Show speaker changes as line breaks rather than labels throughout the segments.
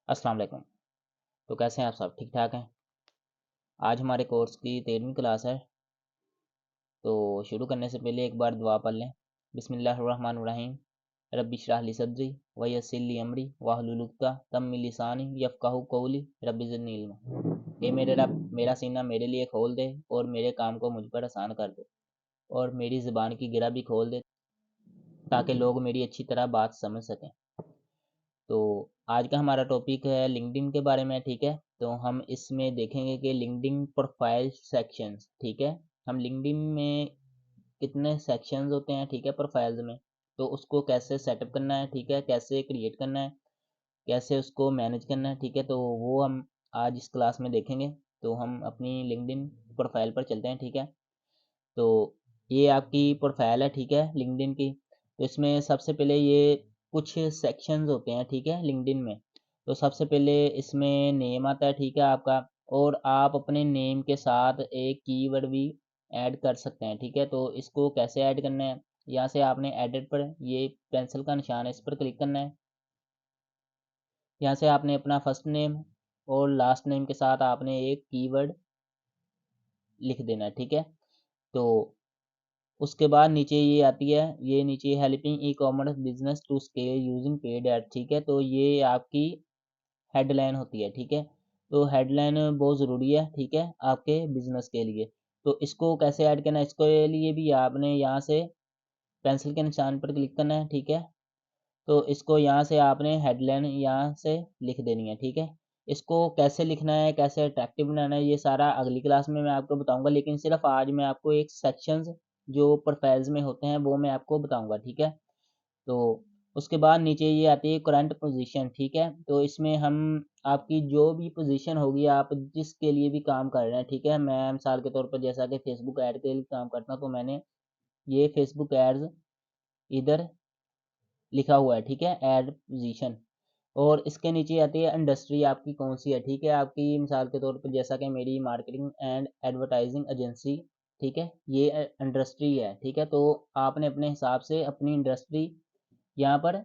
अस्सलाम वालेकुम। तो कैसे हैं आप सब? ठीक ठाक हैं? आज हमारे कोर्स की 13वीं क्लास है। तो शुरू करने से पहले एक बार दुआ पढ़ लें। बिस्मिल्लाहिर्रहमानिर्रहीम। रब्बि इश्रह ली सदरी व यस्सिर ली अमरी वाहलुल उक़दतम मिन लिसानी यफ़क़हू क़ौली रब्बि ज़िदनी इल्मा। हे मेरे रब, मेरा सीना मेरे लिए खोल दे और मेरे काम को मुझ पर आसान कर दे और मेरी ज़ुबान की गिरा भी खोल दे ताकि लोग मेरी अच्छी तरह बात समझ सकें। तो आज का हमारा टॉपिक है लिंक्डइन के बारे में, ठीक है? तो हम इसमें देखेंगे कि लिंक्डइन प्रोफाइल सेक्शंस, ठीक है? हम लिंक्डइन में कितने सेक्शंस होते हैं, ठीक है, प्रोफाइल्स में, तो उसको कैसे सेटअप करना है, ठीक है, कैसे क्रिएट करना है, कैसे उसको मैनेज करना है, ठीक है, तो वो हम आज इस क्लास में देखेंगे। तो हम अपनी लिंक्डइन प्रोफाइल पर चलते हैं, ठीक है? तो ये आपकी प्रोफाइल है, ठीक है, लिंक्डइन की। तो इसमें सबसे पहले ये कुछ सेक्शंस होते हैं, ठीक है, लिंक्डइन में। तो सबसे पहले इसमें नेम आता है, ठीक है, आपका। और आप अपने नेम के साथ एक कीवर्ड भी ऐड कर सकते हैं, ठीक है। तो इसको कैसे ऐड करना है, यहाँ से आपने एडिट पर ये पेंसिल का निशान है, इस पर क्लिक करना है। यहाँ से आपने अपना फर्स्ट नेम और लास्ट नेम के साथ आपने एक कीवर्ड लिख देना है, ठीक है। तो उसके बाद नीचे ये आती है, ये नीचे helping e commerce business to scale using paid ad, ठीक है। तो ये आपकी हेडलाइन होती है, ठीक है। तो हेडलाइन बहुत ज़रूरी है, ठीक है, आपके बिजनेस के लिए। तो इसको कैसे ऐड करना है, इसके लिए भी आपने यहाँ से पेंसिल के निशान पर क्लिक करना है, ठीक है। तो इसको यहाँ से आपने हेडलाइन यहाँ से लिख देनी है, ठीक है। इसको कैसे लिखना है, कैसे अट्रैक्टिव बनाना है, ये सारा अगली क्लास में मैं आपको बताऊंगा, लेकिन सिर्फ आज मैं आपको एक सेक्शंस जो प्रोफाइल्स में होते हैं वो मैं आपको बताऊंगा, ठीक है। तो उसके बाद नीचे ये आती है करंट पोजीशन, ठीक है। तो इसमें हम आपकी जो भी पोजीशन होगी, आप जिसके लिए भी काम कर रहे हैं, ठीक है। मैं मिसाल के तौर पर जैसा कि फेसबुक ऐड के लिए काम करता हूँ, तो मैंने ये फेसबुक एड्स इधर लिखा हुआ है, ठीक है, ऐड पोजीशन। और इसके नीचे आती है इंडस्ट्री आपकी कौन सी है, ठीक है। आपकी मिसाल के तौर पर जैसा कि मेरी मार्केटिंग एंड एडवर्टाइजिंग एजेंसी, ठीक है, ये इंडस्ट्री है, ठीक है। तो आपने अपने हिसाब से अपनी इंडस्ट्री यहाँ पर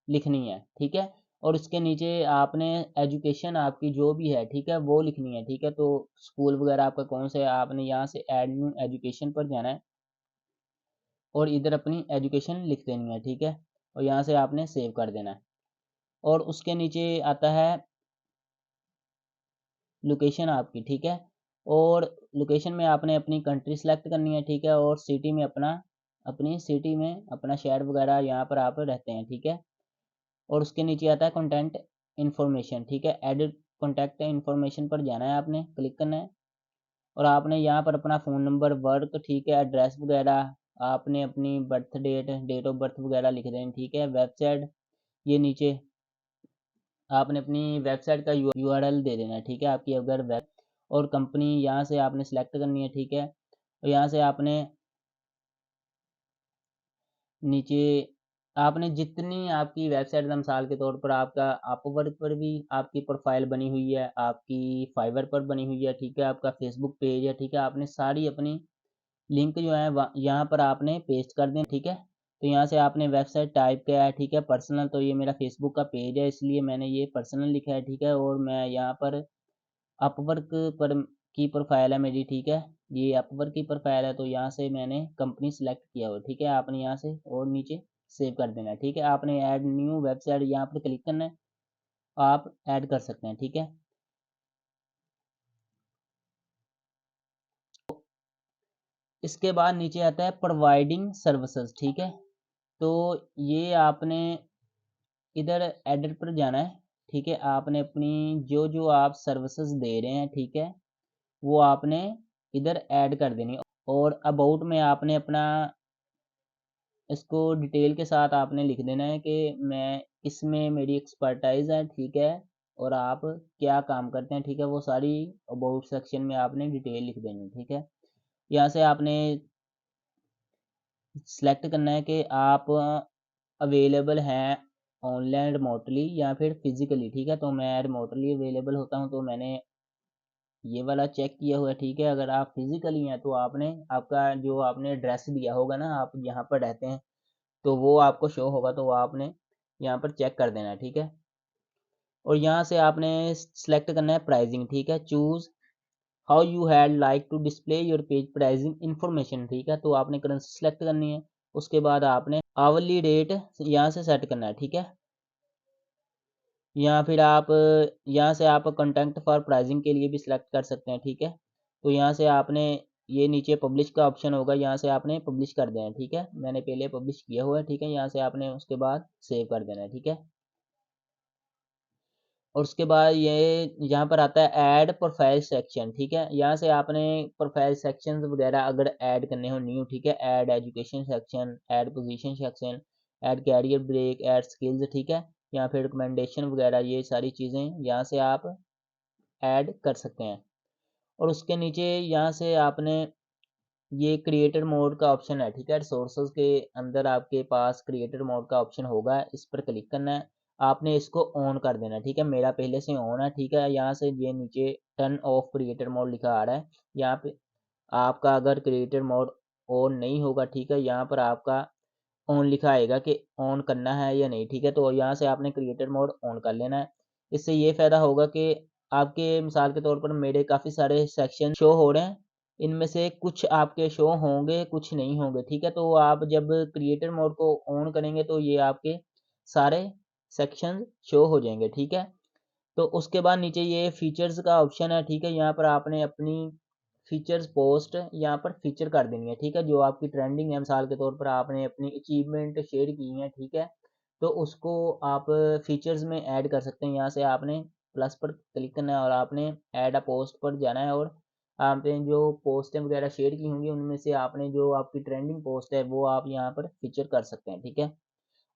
लिखनी है, ठीक है। और इसके नीचे आपने एजुकेशन आपकी जो भी है, ठीक है, वो लिखनी है, ठीक है। तो स्कूल वगैरह आपका कौन सा है, आपने यहाँ से ऐड न्यू एजुकेशन पर जाना है और इधर अपनी एजुकेशन लिख देनी है, ठीक है। और यहाँ से आपने सेव कर देना है। और उसके नीचे आता है लोकेशन आपकी, ठीक है। और लोकेशन में आपने अपनी कंट्री सेलेक्ट करनी है, ठीक है। और सिटी में अपनी सिटी में अपना शहर वगैरह यहाँ पर आप रहते हैं, ठीक है। और उसके नीचे आता है कॉन्टेंट इन्फॉर्मेशन, ठीक है। एडिट कॉन्टैक्ट इन्फॉर्मेशन पर जाना है, आपने क्लिक करना है। और आपने यहाँ पर अपना फ़ोन नंबर, वर्क, ठीक है, एड्रेस वगैरह, आपने अपनी birth date, date of birth वगैरह लिख देनी, ठीक है। वेबसाइट, ये नीचे आपने अपनी वेबसाइट का यूआरएल दे देना है, ठीक है, आपकी अगर वेब। और कंपनी यहाँ से आपने सेलेक्ट करनी है, ठीक है। और यहाँ से आपने नीचे आपने जितनी आपकी वेबसाइट, मिसाल के तौर पर आपका अपवर्क पर भी आपकी प्रोफाइल बनी हुई है, आपकी फाइवर पर बनी हुई है, ठीक है, आपका फेसबुक पेज है, ठीक है, आपने सारी अपनी लिंक जो है यहाँ पर आपने पेस्ट कर दें, ठीक है। तो यहाँ से आपने वेबसाइट टाइप किया है, ठीक है, पर्सनल। तो ये मेरा फेसबुक का पेज है, इसलिए मैंने ये पर्सनल लिखा है, ठीक है। और मैं यहाँ पर अपवर्क पर की प्रोफाइल है मेरी, ठीक है, ये अपवर्क की प्रोफाइल है। तो यहाँ से मैंने कंपनी सेलेक्ट किया हुआ, ठीक है। आपने यहाँ से और नीचे सेव कर देना है, ठीक है। आपने ऐड न्यू वेबसाइट यहाँ पर क्लिक करना है, आप ऐड कर सकते हैं, ठीक है। इसके बाद नीचे आता है प्रोवाइडिंग सर्विसेज, ठीक है। तो ये आपने इधर एडिट पर जाना है, ठीक है। आपने अपनी जो जो आप सर्विसेज दे रहे हैं, ठीक है, वो आपने इधर ऐड कर देनी। और अबाउट में आपने अपना इसको डिटेल के साथ आपने लिख देना है कि मैं इसमें मेरी एक्सपर्टाइज है, ठीक है, और आप क्या काम करते हैं, ठीक है, वो सारी अबाउट सेक्शन में आपने डिटेल लिख देनी है, ठीक है। यहाँ से आपने सेलेक्ट करना है कि आप अवेलेबल हैं ऑनलाइन रिमोटली या फिर फिजिकली, ठीक है। तो मैं रिमोटली अवेलेबल होता हूँ, तो मैंने ये वाला चेक किया हुआ है, ठीक है। अगर आप फिजिकली हैं तो आपने आपका जो आपने एड्रेस दिया होगा ना, आप यहाँ पर रहते हैं, तो वो आपको शो होगा, तो वो आपने यहाँ पर चेक कर देना है, ठीक है। और यहाँ से आपने सेलेक्ट करना है प्राइसिंग, ठीक है। Choose how you had like to display your page pricing information, ठीक है। तो आपने करेंसी सेलेक्ट करनी है, उसके बाद आपने आवरली रेट यहाँ से सेट करना है, ठीक है। या फिर आप यहाँ से आप कंटेंट फॉर प्राइसिंग के लिए भी सिलेक्ट कर सकते हैं, ठीक है। तो यहाँ से आपने ये नीचे पब्लिश का ऑप्शन होगा, यहाँ से आपने पब्लिश कर देना है, ठीक है। मैंने पहले पब्लिश किया हुआ है, ठीक है। यहाँ से आपने उसके बाद सेव कर देना है, ठीक है। और उसके बाद ये यहाँ पर आता है ऐड प्रोफाइल सेक्शन, ठीक है। यहाँ से आपने प्रोफाइल सेक्शन वगैरह अगर ऐड करने हो न्यू, ठीक है। Add education section, add position section, add career break, add skills, ठीक है। या फिर रिकमेंडेशन वगैरह, ये सारी चीज़ें यहाँ से आप ऐड कर सकते हैं। और उसके नीचे यहाँ से आपने ये क्रिएटर मोड का ऑप्शन है, ठीक है। रिसोर्सेज के अंदर आपके पास क्रिएटर मोड का ऑप्शन होगा, इस पर क्लिक करना है। आपने इसको ऑन कर देना है, ठीक है। मेरा पहले से ऑन है, ठीक है। यहाँ से ये नीचे टर्न ऑफ क्रिएटर मोड लिखा आ रहा है, यहाँ पे आपका अगर क्रिएटर मोड ऑन नहीं होगा, ठीक है, यहाँ पर आपका ऑन लिखा आएगा कि ऑन करना है या नहीं, ठीक है। तो यहाँ से आपने क्रिएटर मोड ऑन कर लेना है। इससे ये फ़ायदा होगा कि आपके मिसाल के तौर पर मेरे काफ़ी सारे सेक्शन शो हो रहे हैं, इनमें से कुछ आपके शो होंगे, कुछ नहीं होंगे, ठीक है। तो आप जब क्रिएटर मोड को ऑन करेंगे तो ये आपके सारे सेक्शन शो हो जाएंगे, ठीक है। तो उसके बाद नीचे ये फीचर्स का ऑप्शन है, ठीक है। यहाँ पर आपने अपनी फीचर्स पोस्ट यहाँ पर फीचर कर देनी है, ठीक है। जो आपकी ट्रेंडिंग है, मिसाल के तौर पर आपने अपनी अचीवमेंट शेयर की है, ठीक है। तो उसको आप फीचर्स में ऐड कर सकते हैं। यहाँ से आपने प्लस पर क्लिक करना है और आपने ऐड अ पोस्ट पर जाना है, और आपने जो पोस्टें वगैरह शेयर की होंगी उनमें से आपने जो आपकी ट्रेंडिंग पोस्ट है वो आप यहाँ पर फीचर कर सकते हैं, ठीक है।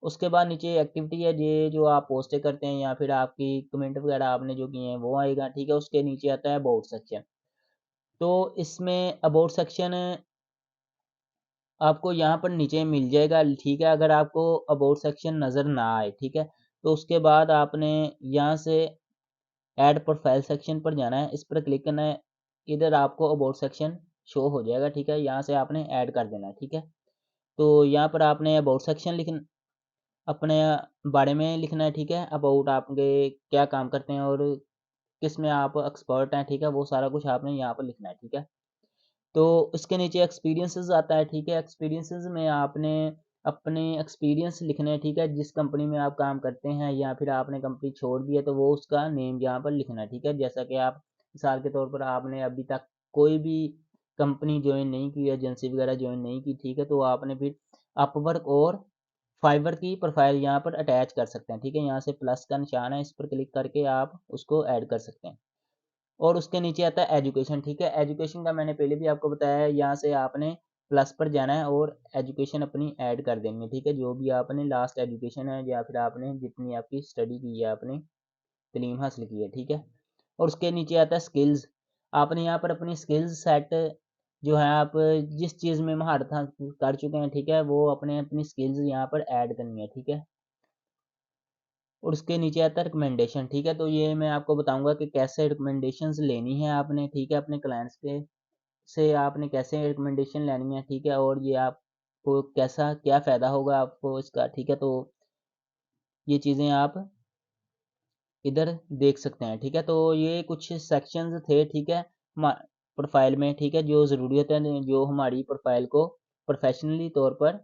उसके बाद नीचे एक्टिविटी है, ये जो आप पोस्टें करते हैं या फिर आपकी कमेंट वगैरह आपने जो किए हैं वो आएगा, ठीक है। उसके नीचे आता है अबाउट सेक्शन। तो इसमें अबाउट सेक्शन आपको यहाँ पर नीचे मिल जाएगा, ठीक है। अगर आपको अबाउट सेक्शन नज़र ना आए, ठीक है, तो उसके बाद आपने यहाँ से ऐड प्रोफाइल सेक्शन पर जाना है, इस पर क्लिक करना है। इधर आपको अबाउट सेक्शन शो हो जाएगा, ठीक है। यहाँ से आपने ऐड कर देना है, ठीक है। तो यहाँ पर आपने अबाउट सेक्शन अपने बारे में लिखना है, ठीक है। अबाउट आपके क्या काम करते हैं और किस में आप एक्सपर्ट हैं, ठीक है। वो सारा कुछ आपने यहाँ पर लिखना है, ठीक है। तो इसके नीचे एक्सपीरियंसेस आता है, ठीक है। एक्सपीरियंसेस में आपने अपने एक्सपीरियंस लिखने हैं, ठीक है। जिस कंपनी में आप काम करते हैं या फिर आपने कंपनी छोड़ दी है तो वो उसका नेम यहाँ पर लिखना है, ठीक है। जैसा कि आप मिसाल के तौर पर आपने अभी तक कोई भी कंपनी ज्वाइन नहीं की, एजेंसी वगैरह ज्वाइन नहीं की, ठीक है। तो आपने फिर अपवर्क और फाइवर की प्रोफाइल यहाँ पर अटैच कर सकते हैं, ठीक है। यहाँ से प्लस का निशान है, इस पर क्लिक करके आप उसको ऐड कर सकते हैं। और उसके नीचे आता है एजुकेशन, ठीक है। एजुकेशन का मैंने पहले भी आपको बताया है, यहाँ से आपने प्लस पर जाना है और एजुकेशन अपनी ऐड कर देनी है, ठीक है। जो भी आपने लास्ट एजुकेशन है या फिर आपने जितनी आपकी स्टडी की है, आपने तालीम हासिल की है, ठीक है। और उसके नीचे आता है स्किल्स। आपने यहाँ पर अपनी स्किल्स सेट जो है, आप जिस चीज़ में महारत हासिल कर चुके हैं, ठीक है, वो अपने अपनी स्किल्स यहाँ पर ऐड करनी है, ठीक है। और उसके नीचे आता है रिकमेंडेशन, ठीक है। तो ये मैं आपको बताऊंगा कि कैसे रिकमेंडेशंस लेनी है आपने, ठीक है। अपने क्लाइंट्स के से आपने कैसे रिकमेंडेशन लेनी है, ठीक है। और ये आपको कैसा क्या फ़ायदा होगा आपको इसका, ठीक है। तो ये चीज़ें आप इधर देख सकते हैं, ठीक है। तो ये कुछ सेक्शंस थे, ठीक है, प्रोफाइल में, ठीक है, जो ज़रूरी होते हैं, जो हमारी प्रोफाइल को प्रोफेशनली तौर पर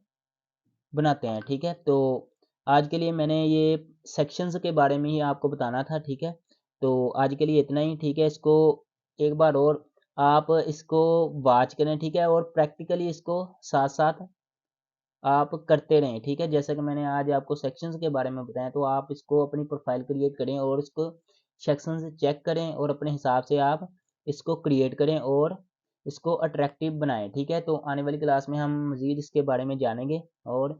बनाते हैं, ठीक है। तो आज के लिए मैंने ये सेक्शंस के बारे में ही आपको बताना था, ठीक है। तो आज के लिए इतना ही, ठीक है। इसको एक बार और आप इसको वॉच करें, ठीक है, और प्रैक्टिकली इसको साथ साथ आप करते रहें, ठीक है। जैसा कि मैंने आज आपको सेक्शंस के बारे में बताया, तो आप इसको अपनी प्रोफाइल क्रिएट करें और इसको सेक्शंस चेक करें और अपने हिसाब से आप इसको क्रिएट करें और इसको अट्रैक्टिव बनाएं, ठीक है। तो आने वाली क्लास में हम मज़ीद इसके बारे में जानेंगे, और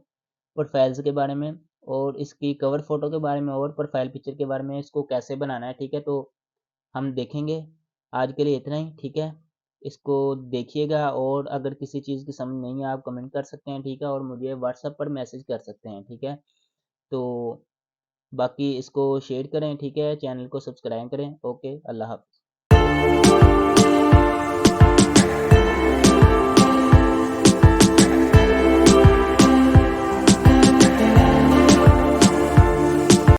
प्रोफाइल्स के बारे में, और इसकी कवर फ़ोटो के बारे में, और प्रोफाइल पिक्चर के बारे में, इसको कैसे बनाना है, ठीक है। तो हम देखेंगे। आज के लिए इतना ही, ठीक है। इसको देखिएगा, और अगर किसी चीज़ की समझ नहीं है आप कमेंट कर सकते हैं, ठीक है। और मुझे व्हाट्सएप पर मैसेज कर सकते हैं, ठीक है। तो बाकी इसको शेयर करें, ठीक है। चैनल को सब्सक्राइब करें। ओके, अल्लाह हाफ़िज़।